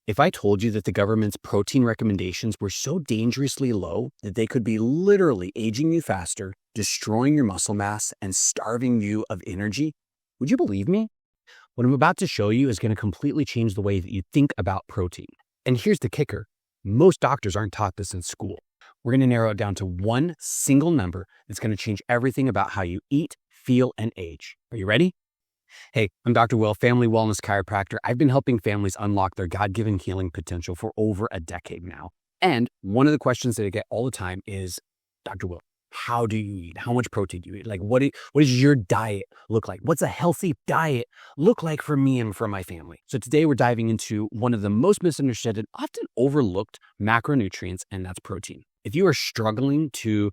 If I told you that the government's protein recommendations were so dangerously low that they could be literally aging you faster, destroying your muscle mass, and starving you of energy, would you believe me? What I'm about to show you is going to completely change the way that you think about protein. And here's the kicker. Most doctors aren't taught this in school. We're going to narrow it down to one single number that's going to change everything about how you eat, feel, and age. Are you ready? Hey, I'm Dr. Will, family wellness chiropractor. I've been helping families unlock their God-given healing potential for over a decade now. And one of the questions that I get all the time is, Dr. Will, how do you eat? How much protein do you eat? Like, what does your diet look like? What's a healthy diet look like for me and for my family? So today we're diving into one of the most misunderstood and often overlooked macronutrients, and that's protein. If you are struggling to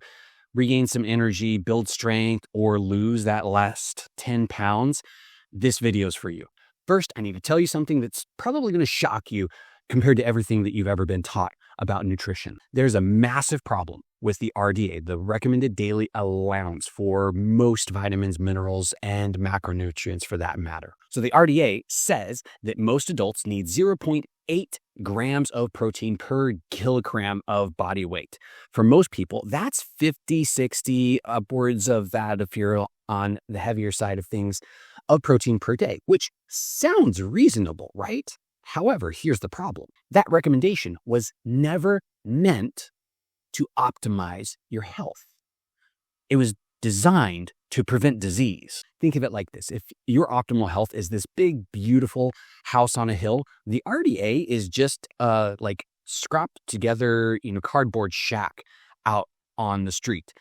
regain some energy, build strength, or lose that last 10 pounds, this video is for you. First, I need to tell you something that's probably going to shock you compared to everything that you've ever been taught about nutrition. There's a massive problem with the RDA, the recommended daily allowance for most vitamins, minerals, and macronutrients for that matter. So the RDA says that most adults need 0.8 grams of protein per kilogram of body weight. For most people, that's 50, 60, upwards of that if you're on the heavier side of things, of protein per day, which sounds reasonable, right? However, here's the problem. That recommendation was never meant to optimize your health. It was designed to prevent disease. Think of it like this. If your optimal health is this big, beautiful house on a hill, the RDA is just like scrapped together, cardboard shack out on the street.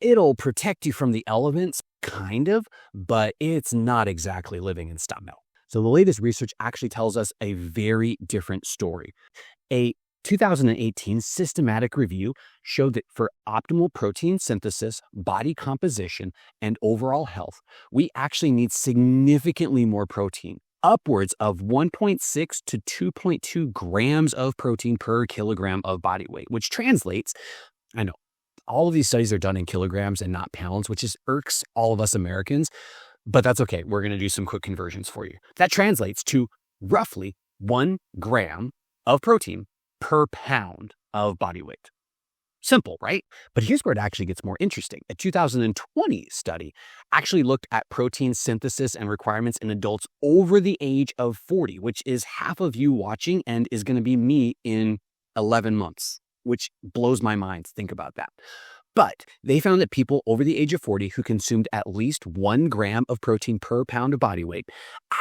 It'll protect you from the elements, kind of, but it's not exactly living in style. So the latest research actually tells us a very different story. A 2018 systematic review showed that for optimal protein synthesis, body composition, and overall health, we actually need significantly more protein, upwards of 1.6 to 2.2 grams of protein per kilogram of body weight, which translates, I know, all of these studies are done in kilograms and not pounds, which irks all of us Americans, but that's okay. We're going to do some quick conversions for you. That translates to roughly 1 gram of protein per pound of body weight. Simple, right? But here's where it actually gets more interesting. A 2020 study actually looked at protein synthesis and requirements in adults over the age of 40, which is half of you watching and is going to be me in 11 months, which blows my mind. Think about that. But they found that people over the age of 40 who consumed at least 1 gram of protein per pound of body weight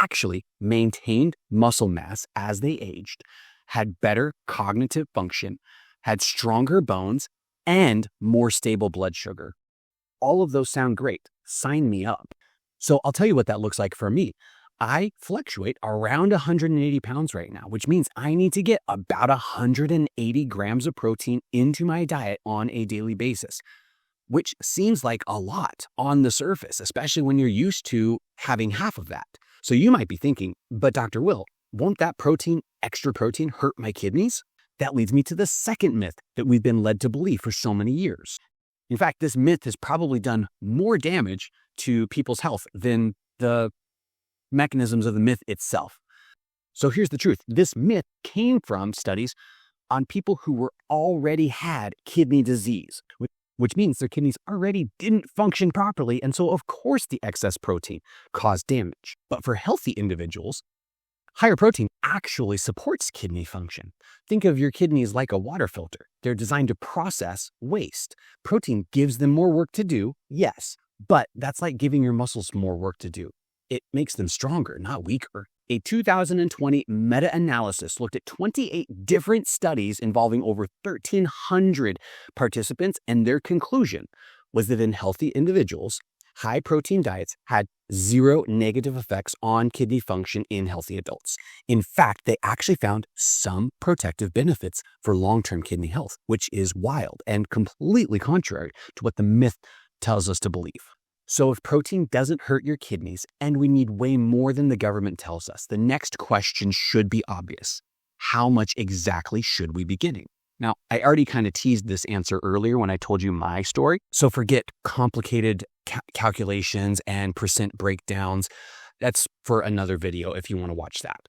actually maintained muscle mass as they aged, had better cognitive function, had stronger bones, and more stable blood sugar. All of those sound great. Sign me up. So I'll tell you what that looks like for me. I fluctuate around 180 pounds right now, which means I need to get about 180 grams of protein into my diet on a daily basis, which seems like a lot on the surface, especially when you're used to having half of that. So you might be thinking, but Dr. Will, won't that extra protein hurt my kidneys? That leads me to the second myth that we've been led to believe for so many years. In fact, this myth has probably done more damage to people's health than the mechanisms of the myth itself. So here's the truth. This myth came from studies on people who already had kidney disease, which means their kidneys already didn't function properly. And so, of course, the excess protein caused damage. But for healthy individuals, higher protein actually supports kidney function. Think of your kidneys like a water filter. They're designed to process waste. Protein gives them more work to do, yes, but that's like giving your muscles more work to do. It makes them stronger, not weaker. A 2020 meta-analysis looked at 28 different studies involving over 1,300 participants, and their conclusion was that in healthy individuals, high-protein diets had zero negative effects on kidney function in healthy adults. In fact, they actually found some protective benefits for long-term kidney health, which is wild and completely contrary to what the myth tells us to believe. So if protein doesn't hurt your kidneys, and we need way more than the government tells us, the next question should be obvious. How much exactly should we be getting? Now, I already kind of teased this answer earlier when I told you my story, so forget complicated calculations and percent breakdowns. That's for another video if you want to watch that.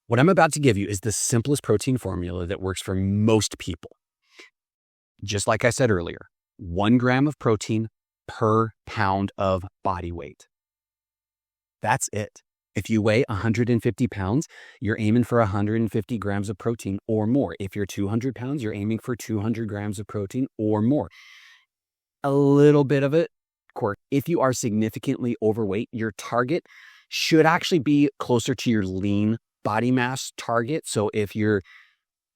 What I'm about to give you is the simplest protein formula that works for most people. Just like I said earlier, 1 gram of protein per pound of body weight. That's it. If you weigh 150 pounds, you're aiming for 150 grams of protein or more. If you're 200 pounds, you're aiming for 200 grams of protein or more. A little bit of it, of course, if you are significantly overweight, your target should actually be closer to your lean body mass target. So if you're,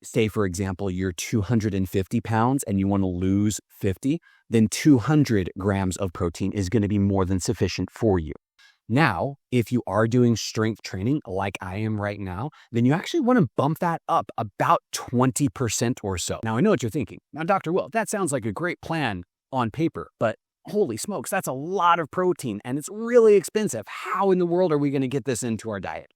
say, for example, you're 250 pounds and you want to lose 50, then 200 grams of protein is going to be more than sufficient for you. Now, if you are doing strength training like I am right now, then you actually want to bump that up about 20% or so. Now, I know what you're thinking. Now, Dr. Will, that sounds like a great plan on paper, but holy smokes, that's a lot of protein and it's really expensive. How in the world are we going to get this into our diet?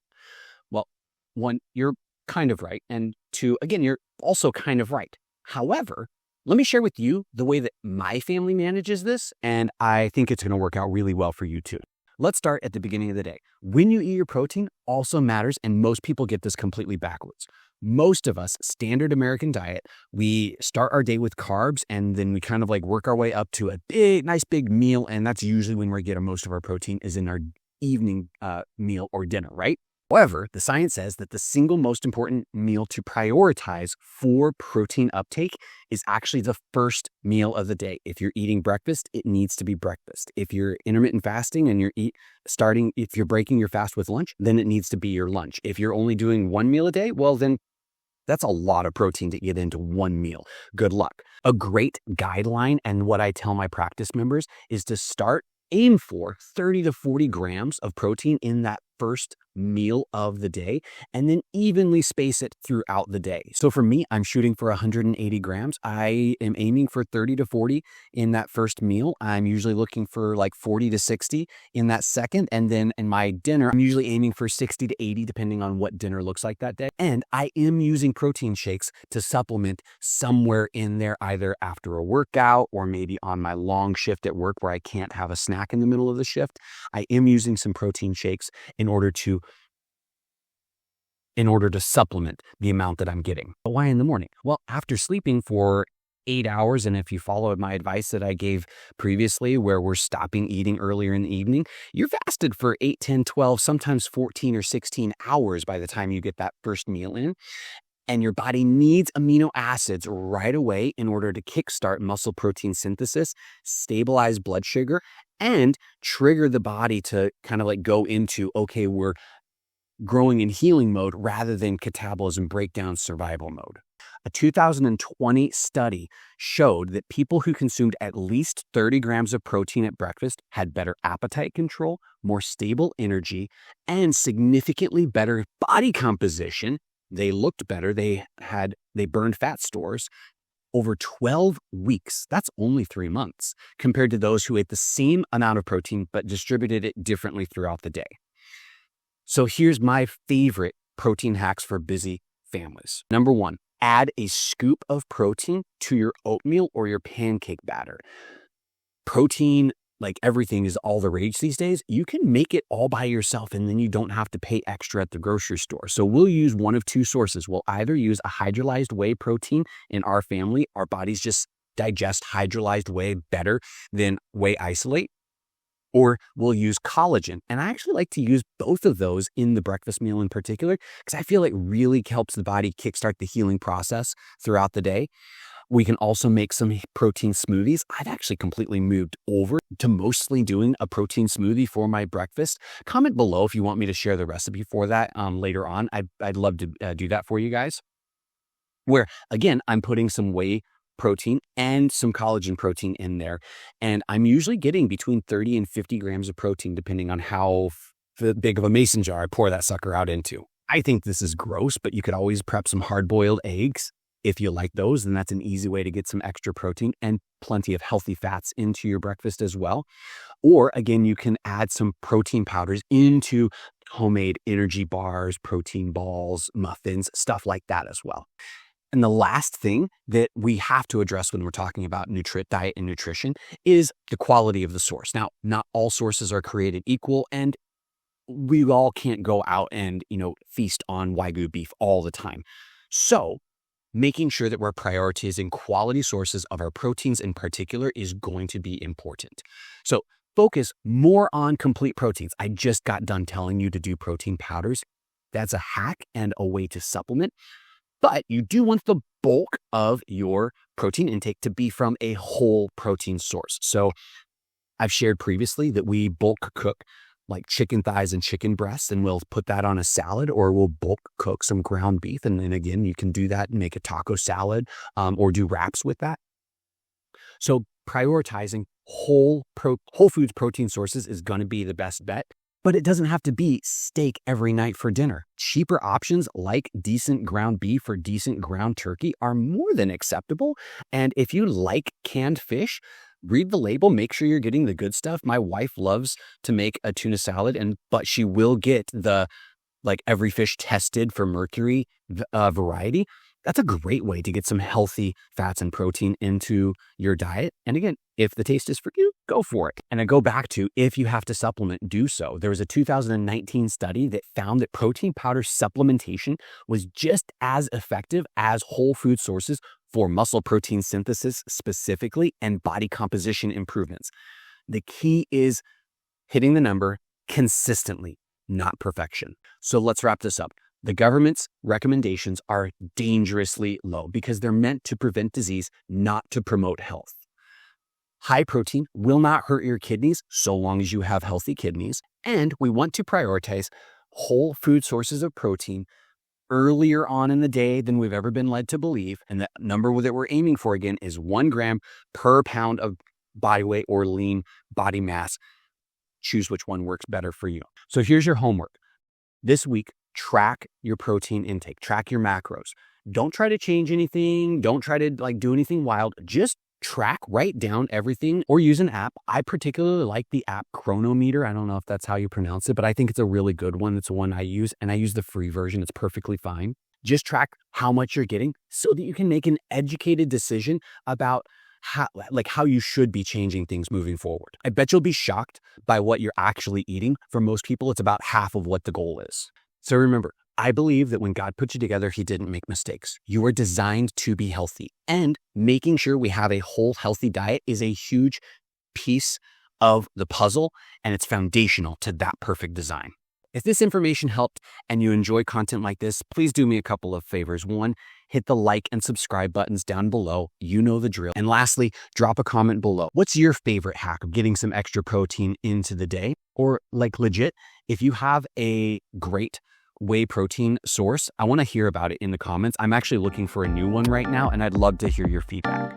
Well, 1, you're kind of right. And 2, again, you're also kind of right. However, let me share with you the way that my family manages this, and I think it's going to work out really well for you too. Let's start at the beginning of the day. When you eat your protein also matters, and most people get this completely backwards. Most of us, standard American diet, we start our day with carbs and then we kind of like work our way up to a nice big meal, and that's usually when we're getting most of our protein is in our evening meal or dinner, right? However, the science says that the single most important meal to prioritize for protein uptake is actually the first meal of the day. If you're eating breakfast, it needs to be breakfast. If you're intermittent fasting and if you're breaking your fast with lunch, then it needs to be your lunch. If you're only doing 1 meal a day, well, then that's a lot of protein to get into 1 meal. Good luck. A great guideline, and what I tell my practice members, is to aim for 30 to 40 grams of protein in that first meal of the day, and then evenly space it throughout the day. So for me, I'm shooting for 180 grams. I am aiming for 30 to 40 in that first meal. I'm usually looking for like 40 to 60 in that second. And then in my dinner, I'm usually aiming for 60 to 80, depending on what dinner looks like that day. And I am using protein shakes to supplement somewhere in there, either after a workout or maybe on my long shift at work where I can't have a snack in the middle of the shift. I am using some protein shakes in order to supplement the amount that I'm getting. But why in the morning? Well, after sleeping for 8 hours, and if you followed my advice that I gave previously, where we're stopping eating earlier in the evening, you're fasted for 8, 10, 12, sometimes 14 or 16 hours by the time you get that first meal in. And your body needs amino acids right away in order to kickstart muscle protein synthesis, stabilize blood sugar, and trigger the body to kind of like go into, okay, we're growing in healing mode rather than catabolism breakdown survival mode. A 2020 study showed that people who consumed at least 30 grams of protein at breakfast had better appetite control, more stable energy, and significantly better body composition. They looked better. They burned fat stores over 12 weeks. That's only 3 months compared to those who ate the same amount of protein but distributed it differently throughout the day. So here's my favorite protein hacks for busy families. Number 1, add a scoop of protein to your oatmeal or your pancake batter. Protein, like everything, is all the rage these days. You can make it all by yourself and then you don't have to pay extra at the grocery store. So we'll use one of 2 sources. We'll either use a hydrolyzed whey protein. In our family, our bodies just digest hydrolyzed whey better than whey isolate. Or we'll use collagen. And I actually like to use both of those in the breakfast meal in particular, because I feel it really helps the body kickstart the healing process throughout the day. We can also make some protein smoothies. I've actually completely moved over to mostly doing a protein smoothie for my breakfast. Comment below if you want me to share the recipe for that later on. I'd love to do that for you guys. Where, again, I'm putting some whey protein and some collagen protein in there. And I'm usually getting between 30 and 50 grams of protein, depending on how big of a mason jar I pour that sucker out into. I think this is gross, but you could always prep some hard-boiled eggs. If you like those, then that's an easy way to get some extra protein and plenty of healthy fats into your breakfast as well. Or again, you can add some protein powders into homemade energy bars, protein balls, muffins, stuff like that as well. And the last thing that we have to address when we're talking about diet and nutrition is the quality of the source. Now, not all sources are created equal, and we all can't go out and, feast on Wagyu beef all the time. So making sure that we're prioritizing quality sources of our proteins in particular is going to be important. So focus more on complete proteins. I just got done telling you to do protein powders. That's a hack and a way to supplement. But you do want the bulk of your protein intake to be from a whole protein source. So I've shared previously that we bulk cook like chicken thighs and chicken breasts, and we'll put that on a salad, or we'll bulk cook some ground beef. And then again, you can do that and make a taco salad or do wraps with that. So prioritizing whole foods protein sources is going to be the best bet. But it doesn't have to be steak every night for dinner. Cheaper options like decent ground beef or decent ground turkey are more than acceptable. And if you like canned fish, read the label, make sure you're getting the good stuff. My wife loves to make a tuna salad, but she will get the every fish tested for mercury variety. That's a great way to get some healthy fats and protein into your diet. And again, if the taste is for you, go for it. And I go back to, if you have to supplement, do so. There was a 2019 study that found that protein powder supplementation was just as effective as whole food sources for muscle protein synthesis specifically and body composition improvements. The key is hitting the number consistently, not perfection. So let's wrap this up. The government's recommendations are dangerously low because they're meant to prevent disease, not to promote health. High protein will not hurt your kidneys so long as you have healthy kidneys. And we want to prioritize whole food sources of protein earlier on in the day than we've ever been led to believe. And the number that we're aiming for, again, is 1 gram per pound of body weight or lean body mass. Choose which one works better for you. So here's your homework. This week, track your protein intake, track your macros. Don't try to change anything. Don't try to do anything wild. Just write down everything or use an app. I particularly like the app Chronometer. I don't know if that's how you pronounce it, but I think it's a really good one. It's the one I use, and I use the free version. It's perfectly fine. Just track how much you're getting so that you can make an educated decision about how you should be changing things moving forward. I bet you'll be shocked by what you're actually eating. For most people, it's about half of what the goal is. So remember, I believe that when God put you together, he didn't make mistakes. You were designed to be healthy, and making sure we have a whole healthy diet is a huge piece of the puzzle, and it's foundational to that perfect design. If this information helped and you enjoy content like this, please do me a couple of favors. One, hit the like and subscribe buttons down below. You know the drill. And lastly, drop a comment below. What's your favorite hack of getting some extra protein into the day? Or legit, if you have a great whey protein source, I want to hear about it in the comments. I'm actually looking for a new one right now, and I'd love to hear your feedback.